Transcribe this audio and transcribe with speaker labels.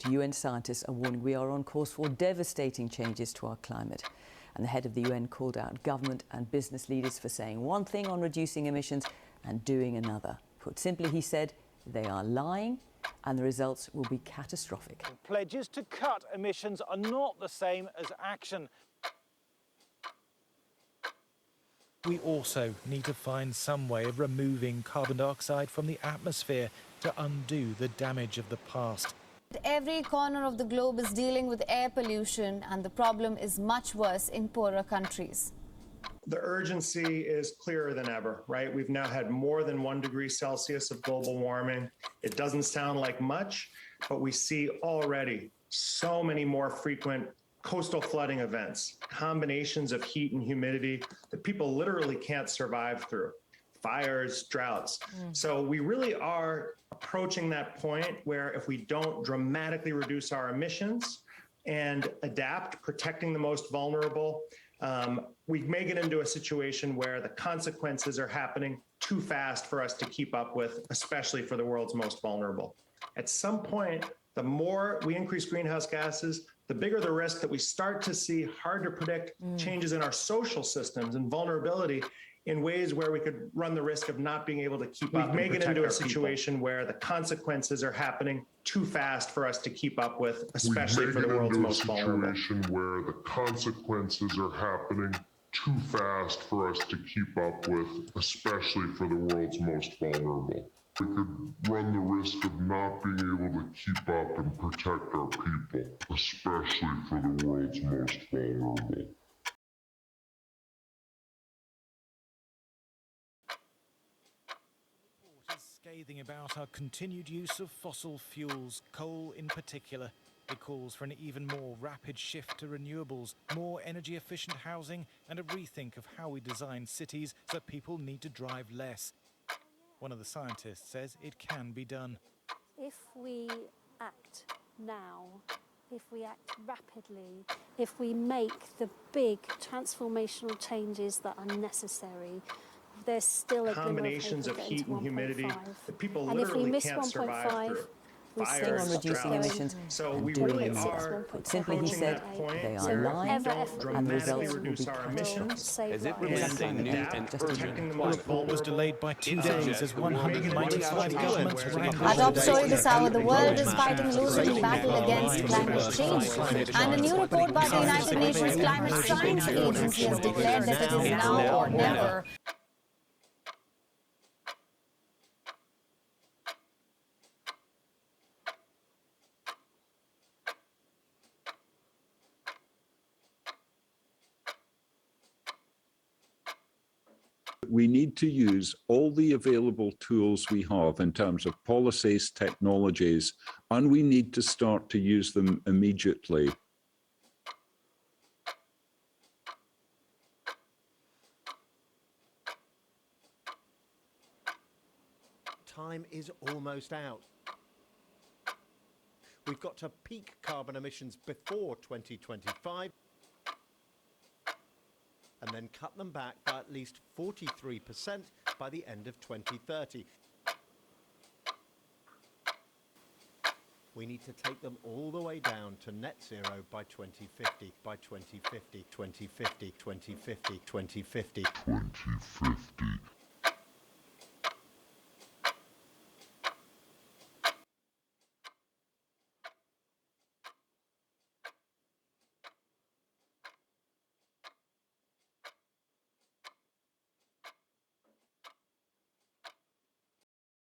Speaker 1: UN scientists are warning we are on course for devastating changes to our climate. And the head of the UN called out government and business leaders for saying one thing on reducing emissions and doing another. Put simply, he said, they are lying and the results will be catastrophic.
Speaker 2: Pledges to cut emissions are not the same as action. We also need to find some way of removing carbon dioxide from the atmosphere to undo the damage of the past.
Speaker 3: Every corner of the globe is dealing with air pollution, and the problem is much worse in poorer countries.
Speaker 4: The urgency is clearer than ever, right? We've now had more than 1 degree Celsius of global warming. It doesn't sound like much, but we see already so many more frequent coastal flooding events, combinations of heat and humidity that people literally can't survive through. Fires, droughts. So we really are approaching that point where if we don't dramatically reduce our emissions and adapt, protecting the most vulnerable, we may get into a situation where the consequences are happening too fast for us to keep up with, especially for the world's most vulnerable. At some point, the more we increase greenhouse gases, the bigger the risk that we start to see hard to predict changes in our social systems and vulnerability in ways where we could run the risk of not being able to keep up. We may get into a situation where the consequences are happening too fast for us to keep up with, especially for the world's most vulnerable.
Speaker 5: We may get into a situation where the consequences are happening too fast for us to keep up with, especially for the world's most vulnerable. We could run the risk of not being able to keep up and protect our people, especially for the world's most vulnerable.
Speaker 2: Scathing about our continued use of fossil fuels, coal in particular. It calls for an even more rapid shift to renewables, more energy-efficient housing, and a rethink of how we design cities so that people need to drive less. One of the scientists says it can be done.
Speaker 6: If we act now, if we act rapidly, if we make the big transformational changes that are necessary, there's still a
Speaker 4: combinations of heat and humidity that people
Speaker 6: and
Speaker 4: literally
Speaker 6: if we miss
Speaker 4: can't survive
Speaker 6: 1.5,
Speaker 4: through.
Speaker 1: Fires, on reducing emissions
Speaker 4: so
Speaker 1: and
Speaker 4: we
Speaker 1: doing
Speaker 4: really
Speaker 1: another.
Speaker 4: are
Speaker 1: Put simply, he
Speaker 4: approaching
Speaker 1: said,
Speaker 4: that point
Speaker 1: they
Speaker 4: where
Speaker 1: are lying
Speaker 4: if we don't
Speaker 1: and the
Speaker 4: dramatically
Speaker 1: results will
Speaker 4: reduce
Speaker 1: be
Speaker 4: our
Speaker 1: catastrophic.
Speaker 4: emissions
Speaker 7: As it
Speaker 4: and
Speaker 7: presents a new
Speaker 4: adapt,
Speaker 7: and
Speaker 4: protecting the
Speaker 2: The
Speaker 4: most
Speaker 2: report was
Speaker 4: vulnerable.
Speaker 2: delayed by 2 days as 195 governments ran
Speaker 3: Our top story this hour: the world is fighting losing battle against climate change. And a new report by the United Nations Climate Science Agency has declared that it is now or never.
Speaker 8: We need to use all the available tools we have in terms of policies, technologies, and we need to start to use them immediately.
Speaker 9: Time is almost out. We've got to peak carbon emissions before 2025 and then cut them back by at least 43% by the end of 2030. We need to take them all the way down to net zero by 2050, by 2050, 2050, 2050, 2050.
Speaker 5: 2050.